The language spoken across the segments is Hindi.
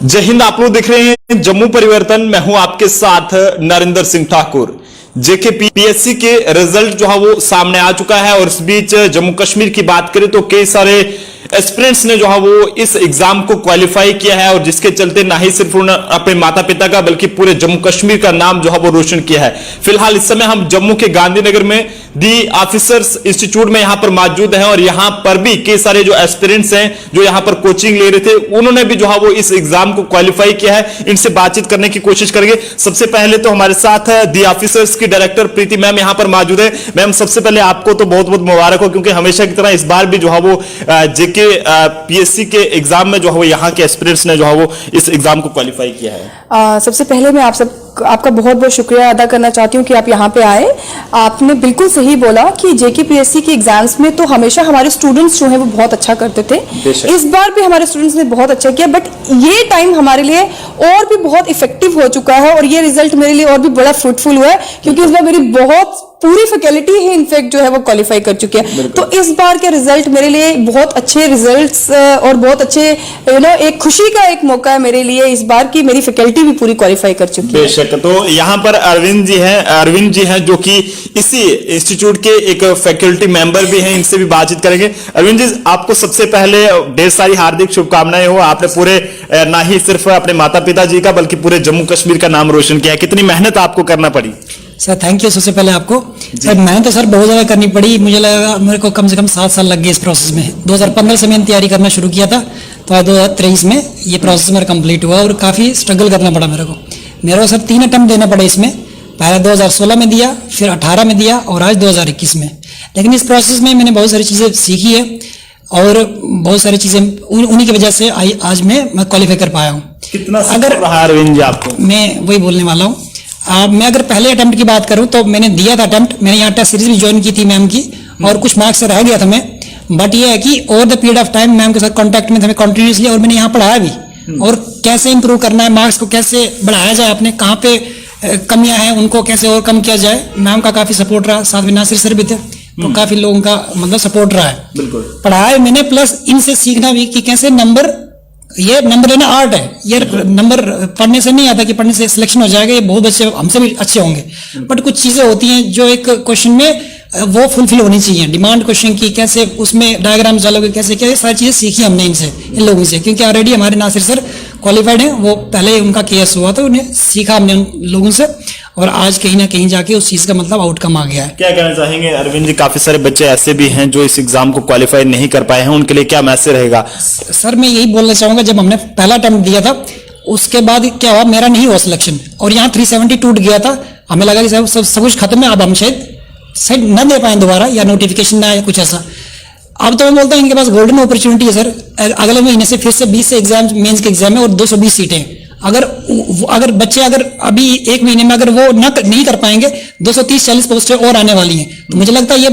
जय हिंद। आप लोग देख रहे हैं जम्मू परिवर्तन। मैं हूं आपके साथ नरेंद्र सिंह ठाकुर। जेके पीएससी के रिजल्ट जो है वो सामने आ चुका है और इस बीच जम्मू कश्मीर की बात करें तो कई सारे एस्पिरेंट्स ने जो है वो इस एग्जाम को क्वालिफाई किया है और जिसके चलते ना ही सिर्फ उन्होंने अपने माता पिता का बल्कि पूरे जम्मू कश्मीर का नाम जो है वो रोशन किया है। फिलहाल इस समय हम जम्मू के गांधीनगर में दी ऑफिसर्स इंस्टीट्यूट में यहां पर मौजूद हैं और यहां पर भी कई सारे जो एस्पिरेंट्स हैं जो यहां पर कोचिंग ले रहे थे उन्होंने भी जो है वो इस एग्जाम को क्वालिफाई किया है। इनसे बातचीत करने की कोशिश करेंगे। सबसे पहले तो हमारे साथ दी ऑफिसर्स की डायरेक्टर प्रीति मैम यहां पर मौजूद है। मैम, सबसे पहले आपको तो बहुत बहुत मुबारक हो क्योंकि हमेशा की तरह इस बार भी जो है वो जेके पीएससी के एग्जाम में जो है वो यहाँ के एस्पिरेंट्स ने जो है वो इस एग्जाम को क्वालिफाई किया है। सबसे पहले मैं आपका बहुत बहुत शुक्रिया अदा करना चाहती हूँ कि आप यहाँ पे आए। आपने बिल्कुल सही बोला कि जेके पीएससी के एग्जाम्स में तो हमेशा हमारे स्टूडेंट्स जो हैं वो बहुत अच्छा करते थे। इस बार भी हमारे स्टूडेंट्स ने बहुत अच्छा किया, बट ये टाइम हमारे लिए और भी बहुत इफेक्टिव हो चुका है और ये रिजल्ट मेरे लिए और भी बड़ा फ्रूटफुल हुआ है क्योंकि इस बार मेरी बहुत पूरी फैकल्टी ही इनफैक्ट जो है वो क्वालिफाई कर चुकी है। तो इस बार के रिजल्ट मेरे लिए बहुत अच्छे रिजल्ट्स और बहुत अच्छे एक खुशी का एक मौका है मेरे लिए इस बार की मेरी फैकल्टी भी पूरी क्वालिफाई कर चुकी है। बेशक। तो यहाँ पर अरविंद जी हैं जो कि इसी इंस्टीट्यूट के एक फैकल्टी मेंबर भी हैं। इनसे भी बातचीत करेंगे। अरविंद जी, आपको सबसे पहले ढेर सारी हार्दिक शुभकामनाएं हो। आपने पूरे ना ही सिर्फ अपने माता पिता जी का बल्कि पूरे जम्मू कश्मीर का नाम रोशन किया है। कितनी मेहनत आपको करना पड़ी? Sir thank you. सबसे पहले आपको सर मेहनत तो सर बहुत ज़्यादा करनी पड़ी। मुझे लगा मेरे को कम से कम 7 साल लग गए इस प्रोसेस में। 2015 से मैंने तैयारी करना शुरू किया था तो आज 2023 में ये प्रोसेस मेरा कंप्लीट हुआ और काफ़ी स्ट्रगल करना पड़ा मेरे को सर 3 अटेम्प्ट देना पड़े इसमें। पहला 2016 में दिया, फिर 18 में दिया और आज 2021 में। लेकिन इस प्रोसेस में मैंने बहुत सारी चीज़ें सीखी है और बहुत सारी चीज़ें उन्हीं की वजह से आज मैं क्वालिफाई कर पाया हूँ। कितना अगर अरविंद जी आपको? मैं वही बोलने वाला हूँ। मैं अगर पहले अटेम्प्ट की बात करूं तो मैंने दिया था अटेम्प्ट, मैंने यहाँ टेस्ट सीरीज भी ज्वाइन की थी मैम की और कुछ मार्क्स से रह गया था मैं। बट ये है कि over the period of time ma'am के साथ कांटेक्ट में था मैं कंटिन्यूसली और मैंने यहाँ पढ़ाया भी और कैसे इंप्रूव करना है, मार्क्स को कैसे बढ़ाया जाए, अपने कहाँ पे कमियां हैं उनको कैसे ओवरकम किया जाए। मैम का काफ़ी सपोर्ट रहा, साथ में नासिर सर भी थे तो काफ़ी लोगों का मतलब सपोर्ट रहा है। बिल्कुल पढ़ाया मैंने, प्लस इनसे सीखना भी कि कैसे नंबर लेना आर्ट है। ये नंबर पढ़ने से नहीं आता कि पढ़ने से सिलेक्शन हो जाएगा, ये बहुत बच्चे हमसे भी अच्छे होंगे। बट कुछ चीज़ें होती हैं जो एक क्वेश्चन में वो फुलफिल होनी चाहिए। डिमांड क्वेश्चन की कैसे उसमें डायग्राम डालोगे, कैसे क्या, ये सारी चीज़ें सीखी हमने इन लोगों से क्योंकि ऑलरेडी हमारे नासिर सर क्वालिफाइड हैं। वो पहले उनका केस हुआ था, उन्हें सीखा हमने उन लोगों से और आज कहीं ना कहीं जाके उस चीज़ का मतलब आउटकम आ गया है। क्या कहना चाहेंगे अरविंद जी? काफी सारे बच्चे ऐसे भी हैं जो इस एग्जाम को क्वालिफाई नहीं कर पाए हैं, उनके लिए क्या मैसेज रहेगा? सर मैं यही बोलना चाहूँगा, जब हमने पहला अटेम्प्ट दिया था उसके बाद क्या हुआ, मेरा नहीं हुआ सिलेक्शन और यहाँ 370 टूट गया था। हमें लगा कि सब कुछ खत्म है, अब हम शायद न दे पाए दोबारा या नोटिफिकेशन ना या कुछ ऐसा। अब तो मैं बोलता हूँ इनके पास गोल्डन अपॉर्चुनिटी है सर। अगले महीने से फिर से 20 से एग्जाम मेंस के एग्जाम है और 220 सीटें। अगर बच्चे अभी 1 महीने में अगर वो नहीं कर पाएंगे 230-40 पोस्टें और आने वाली हैं। तो मुझे लगता है ये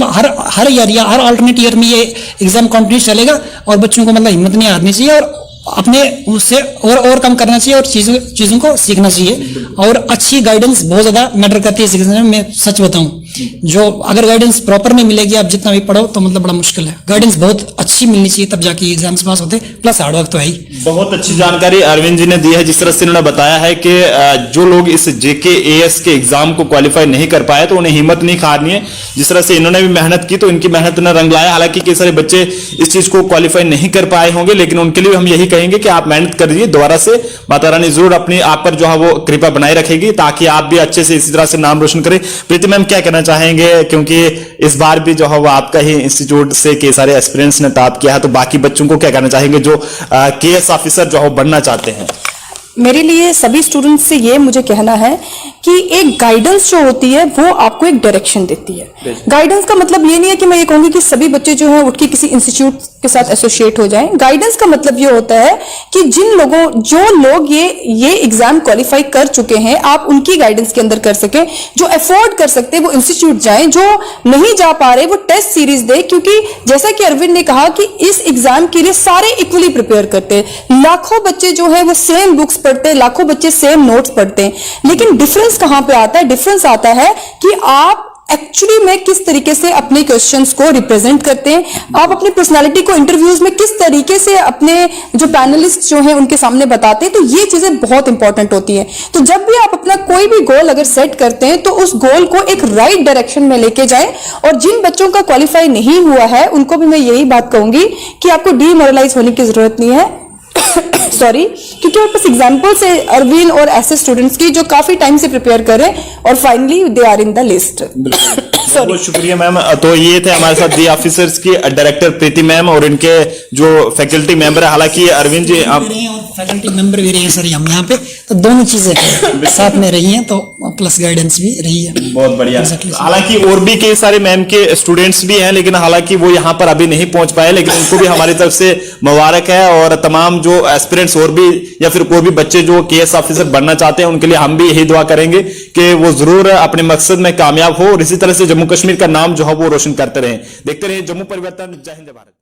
हर ईयर या हर अल्टरनेट ईयर में ये एग्जाम कंटिन्यू चलेगा और बच्चों को मतलब हिम्मत नहीं हारनी चाहिए और अपने उससे और कम करना चाहिए और चीज़ों को सीखना चाहिए। और अच्छी गाइडेंस बहुत ज़्यादा मैटर करती है इस एग्जाम में। मैं सच बताऊं, जो अगर गाइडेंस प्रॉपर नहीं मिलेगी आप जितना भी पढ़ो तो मतलब बड़ा मुश्किल है। गाइडेंस बहुत अच्छी मिलनी चाहिए तब जाके एग्जाम्स पास होते, प्लस हार्डवर्क तो है ही। बहुत अच्छी जानकारी अरविंद जी ने दी है। जिस तरह से इन्होंने बताया है कि जो लोग इस जेकेएएस के एग्जाम को क्वालिफाई नहीं कर पाए तो उन्हें हिम्मत नहीं हारनी है। जिस तरह से इन्होंने भी मेहनत की तो इनकी मेहनत ने रंग लाया। हालांकि कई सारे बच्चे इस चीज को क्वालिफाई नहीं कर पाए होंगे लेकिन उनके लिए हम यही कहेंगे कि आप मेहनत करिए। दोबारा से माता रानी जरूर अपनी आप पर जो है वो कृपा बनाए रखेगी ताकि आप भी अच्छे से इसी तरह से नाम रोशन करें। प्रीति मैम, क्या कहना चाहेंगे? क्योंकि इस बार भी जो है वो आपका ही इंस्टीट्यूट से कई सारे एस्पिरेंट्स ने टॉप किया है, तो बाकी बच्चों को क्या कहना चाहेंगे जो केएस ऑफिसर जो है बनना चाहते हैं? मेरे लिए सभी स्टूडेंट्स से ये मुझे कहना है कि एक गाइडेंस जो होती है वो आपको एक डायरेक्शन देती है। गाइडेंस का मतलब ये नहीं है कि मैं ये कहूंगी कि सभी बच्चे जो हैं उठ के किसी इंस्टीट्यूट के साथ एसोसिएट हो जाएं। गाइडेंस का मतलब ये होता है कि जो लोग ये एग्जाम क्वालिफाई कर चुके हैं आप उनकी गाइडेंस के अंदर कर सकें। जो अफोर्ड कर सकते हैं वो इंस्टीट्यूट जाएं, जो नहीं जा पा रहे वो टेस्ट सीरीज दे। क्योंकि जैसा कि अरविंद ने कहा कि इस एग्जाम के लिए सारे इक्वली प्रिपेयर करते हैं। लाखों बच्चे जो है वो सेम बुक्स पढ़ते हैं, लाखों बच्चे सेम नोट्स पढ़ते हैं, लेकिन डिफरेंस कहां पे आता है? डिफरेंस आता है कि आप एक्चुअली में किस तरीके से अपने क्वेश्चंस को रिप्रेजेंट करते हैं, आप अपनी पर्सनालिटी को इंटरव्यूज में किस तरीके से अपने जो पैनलिस्ट जो हैं उनके सामने बताते हैं, तो ये चीजें बहुत इंपॉर्टेंट होती हैं। तो जब भी आप अपना कोई भी गोल अगर सेट करते हैं तो उस गोल को एक राइट डायरेक्शन में लेके जाएं। और जिन बच्चों का क्वालिफाई नहीं हुआ है उनको भी मैं यही बात कहूंगी कि आपको डीमोरलाइज होने की जरूरत नहीं है सॉरी, क्योंकि मेरे पास एग्जाम्पल्स है अरविंद और ऐसे स्टूडेंट्स की जो काफी टाइम से प्रिपेयर कर रहे हैं और finally they are in the list. बहुत शुक्रिया मैम। तो ये थे हमारे साथ दी ऑफिसर्स की डायरेक्टर प्रीति मैम और इनके जो फैकल्टी मेंबर है। हालांकि अरविंद जी आप फैकल्टी मेंबर भी रही है सर हम यहाँ पे, तो दोनों चीजें साथ में रही हैं, तो प्लस गाइडेंस भी रही है। बहुत बढ़िया। हालांकि और भी कई सारे मैम के स्टूडेंट्स भी हैं, लेकिन हालांकि वो यहाँ पर अभी नहीं पहुंच पाए, लेकिन उनको भी हमारी तरफ से मुबारक है। और तमाम जो एस्पिरेंट्स और भी या फिर कोई भी बच्चे जो केएस ऑफिसर बनना चाहते हैं उनके लिए हम भी यही दुआ करेंगे कि वो जरूर अपने मकसद में कामयाब हो और इसी तरह से जम्मू कश्मीर का नाम जो है वो रोशन करते रहें। देखते रहिए जम्मू परिवर्तन। जय हिंद भारत।